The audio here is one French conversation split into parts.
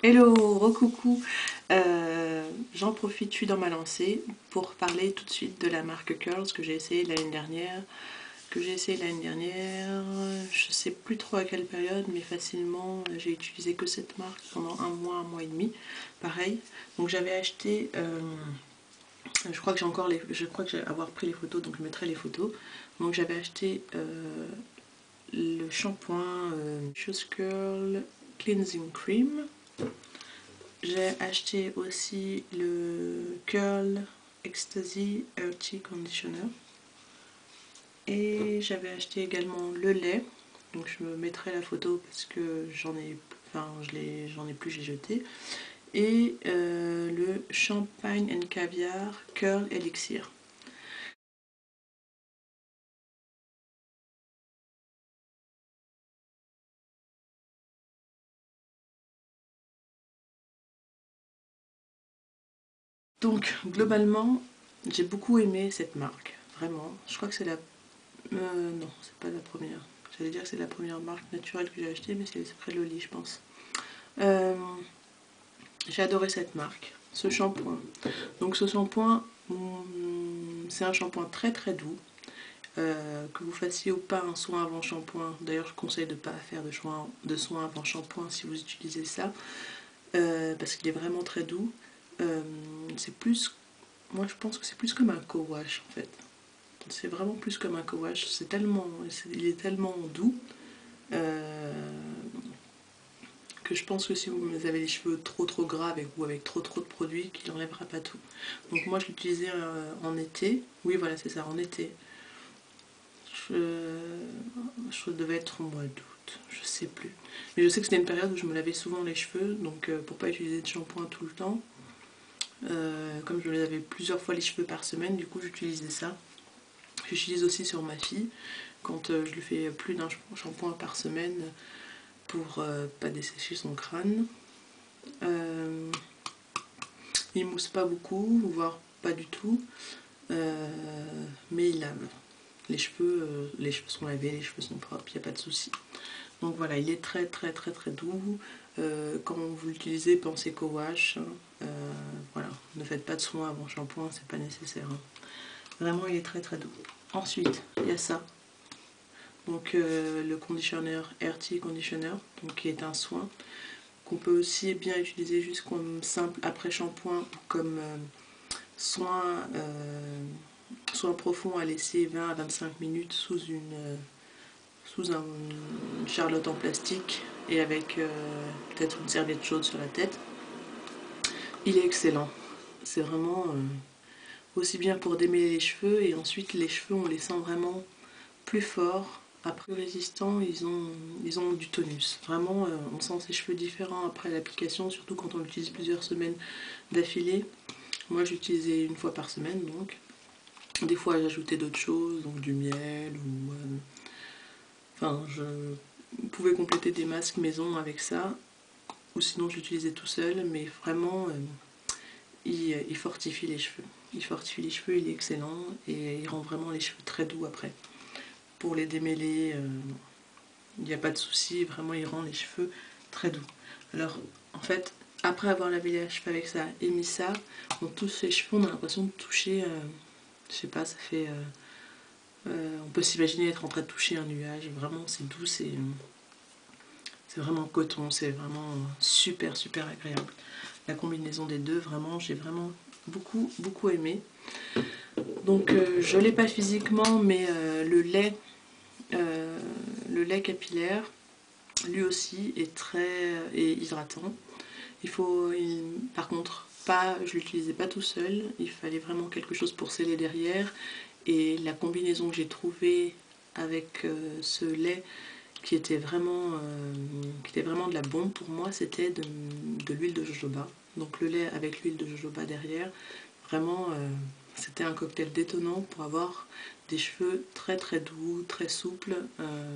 Hello, recoucou. J'en profite, je suis dans ma lancée pour parler tout de suite de la marque Curls que j'ai essayé l'année dernière. Je sais plus trop à quelle période, mais facilement j'ai utilisé que cette marque pendant un mois et demi. Pareil. Donc j'avais acheté, je crois que j'ai avoir pris les photos, donc je mettrai les photos. Donc j'avais acheté le shampoing Chose Curl Cleansing Cream. J'ai acheté aussi le Curl Ecstasy Earthy Conditioner et j'avais acheté également le lait, donc je me mettrai la photo parce que j'en ai plus, j'ai jeté, et le Champagne and Caviar Curl Elixir. Donc globalement j'ai beaucoup aimé cette marque, vraiment. Je crois que c'est la... non, c'est pas la première. J'allais dire que c'est la première marque naturelle que j'ai achetée, mais c'est Secret Loli, je pense. Euh, j'ai adoré cette marque, ce shampoing. Donc ce shampoing, c'est un shampoing très très doux. Que vous fassiez ou pas un soin avant shampoing, d'ailleurs je conseille de ne pas faire de soin avant shampoing si vous utilisez ça, parce qu'il est vraiment très doux. C'est plus, moi je pense que c'est plus comme un co-wash en fait. C'est vraiment plus comme un co-wash, il est tellement doux. Euh, que je pense que si vous avez les cheveux trop gras ou avec trop de produits, qu'il n'enlèvera pas tout. Donc moi je l'utilisais en été, oui voilà c'est ça, en été. Je devais être au mois d'août, je sais plus. Mais je sais que c'était une période où je me lavais souvent les cheveux, donc pour pas utiliser de shampoing tout le temps, comme je me lavais plusieurs fois les cheveux par semaine, du coup j'utilisais ça. J'utilise aussi sur ma fille, quand je lui fais plus d'un shampoing par semaine pour pas dessécher son crâne. Euh, il mousse pas beaucoup, voire pas du tout, mais il lave. Les cheveux sont lavés, les cheveux sont propres, il n'y a pas de souci. Donc voilà, il est très doux. Quand vous l'utilisez, pensez qu'au wash. Voilà, ne faites pas de soin avant shampoing, c'est pas nécessaire. Vraiment, il est très doux. Ensuite, il y a ça. Donc le conditioner Earthy Conditioner, donc qui est un soin qu'on peut aussi bien utiliser juste comme simple après shampoing ou comme soin, soin profond à laisser 20 à 25 minutes sous une charlotte en plastique et avec peut-être une serviette chaude sur la tête. Il est excellent. C'est vraiment aussi bien pour démêler les cheveux, et ensuite les cheveux on les sent vraiment plus forts. Après résistants, ils ont du tonus. Vraiment, on sent ses cheveux différents après l'application, surtout quand on l'utilise plusieurs semaines d'affilée. Moi j'utilisais une fois par semaine donc. Des fois j'ajoutais d'autres choses, donc du miel ou... enfin, je pouvais compléter des masques maison avec ça, ou sinon je l'utilisais tout seul, mais vraiment il fortifie les cheveux. Il fortifie les cheveux, il est excellent et il rend vraiment les cheveux très doux après. Pour les démêler, il n'y a pas de souci, vraiment il rend les cheveux très doux. Alors en fait, après avoir lavé les cheveux avec ça et mis ça, on touche les cheveux, on a l'impression de toucher, je sais pas, ça fait... on peut s'imaginer être en train de toucher un nuage, vraiment c'est doux, c'est vraiment coton, c'est vraiment super agréable. La combinaison des deux, vraiment, j'ai vraiment beaucoup aimé. Donc je l'ai pas physiquement, mais le lait capillaire, lui aussi est hydratant. Par contre, je l'utilisais pas tout seul, il fallait vraiment quelque chose pour sceller derrière. Et la combinaison que j'ai trouvée avec ce lait qui était vraiment de la bombe pour moi, c'était de l'huile de jojoba. Donc le lait avec l'huile de jojoba derrière, vraiment c'était un cocktail détonnant pour avoir des cheveux très doux, très souples,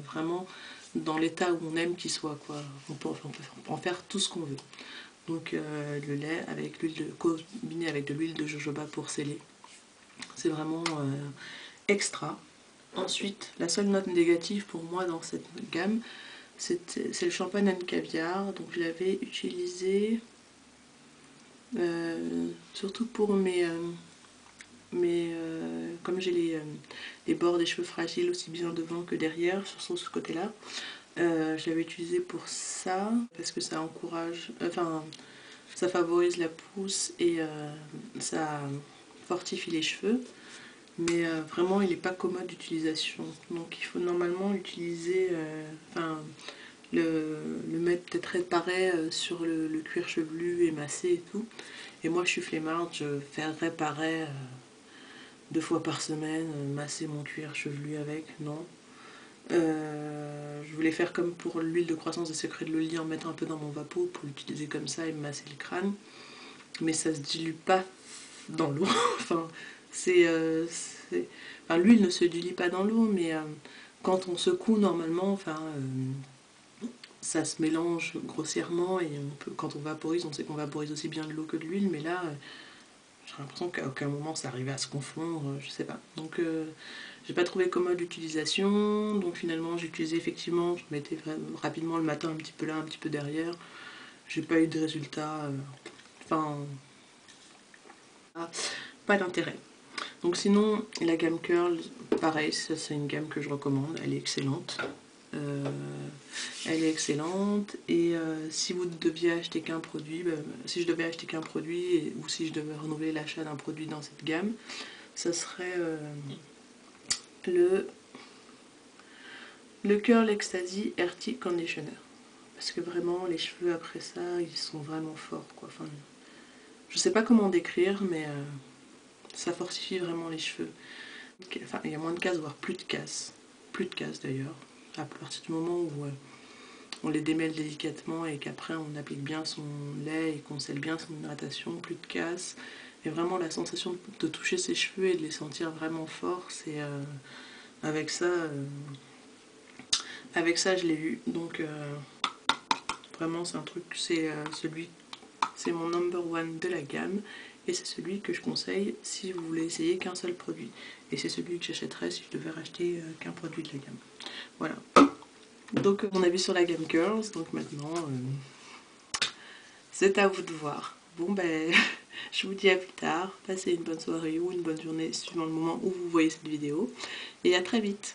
vraiment dans l'état où on aime qu'ils soient, quoi. On peut en faire tout ce qu'on veut. Donc le lait avec combiné avec de l'huile de jojoba pour sceller, c'est vraiment extra. Ensuite, la seule note négative pour moi dans cette gamme, c'est le champagne and caviar, donc je l'avais utilisé surtout pour comme j'ai les bords des cheveux fragiles aussi bien devant que derrière, sur ce côté-là, je l'avais utilisé pour ça, parce que ça encourage, enfin, ça favorise la pousse et ça fortifie les cheveux. Mais vraiment, il n'est pas commode d'utilisation. Donc il faut normalement l'utiliser, le mettre peut-être réparé sur le cuir chevelu et massé et tout. Et moi, je suis flemmarde, je fais réparer 2 fois par semaine, masser mon cuir chevelu avec, non. Je voulais faire comme pour l'huile de croissance des secrets de l'Oli, en mettre un peu dans mon vapeau pour l'utiliser comme ça et me masser le crâne. Mais ça se dilue pas dans l'eau. Enfin, l'huile ne se dilue pas dans l'eau, mais quand on secoue normalement, ça se mélange grossièrement et quand on vaporise, on sait qu'on vaporise aussi bien de l'eau que de l'huile, mais là, j'ai l'impression qu'à aucun moment ça arrivait à se confondre, je sais pas. Donc j'ai pas trouvé commode l'utilisation, donc finalement j'ai utilisé effectivement, je mettais rapidement le matin un petit peu là, un petit peu derrière. J'ai pas eu de résultat, pas d'intérêt. Donc sinon, la gamme Curl, pareil, ça c'est une gamme que je recommande, elle est excellente. Elle est excellente et si vous deviez acheter qu'un produit, si je devais acheter qu'un produit ou si je devais renouveler l'achat d'un produit dans cette gamme, ça serait le Curl Ecstasy Earthy Conditioner. Parce que vraiment, les cheveux après ça, ils sont vraiment forts, quoi. Enfin, je sais pas comment décrire, mais ça fortifie vraiment les cheveux. Enfin, il y a moins de casse, voire plus de casse. Plus de casse d'ailleurs. À partir du moment où on les démêle délicatement et qu'après on applique bien son lait et qu'on scelle bien son hydratation, plus de casse. Et vraiment la sensation de toucher ses cheveux et de les sentir vraiment forts, c'est avec ça je l'ai eu. Donc vraiment c'est un truc, c'est mon number one de la gamme. Et c'est celui que je conseille si vous voulez essayer qu'un seul produit. Et c'est celui que j'achèterais si je devais racheter qu'un produit de la gamme. Voilà. Donc mon avis sur la gamme Girls. Donc maintenant, c'est à vous de voir. Bon ben, je vous dis à plus tard. Passez une bonne soirée ou une bonne journée suivant le moment où vous voyez cette vidéo. Et à très vite.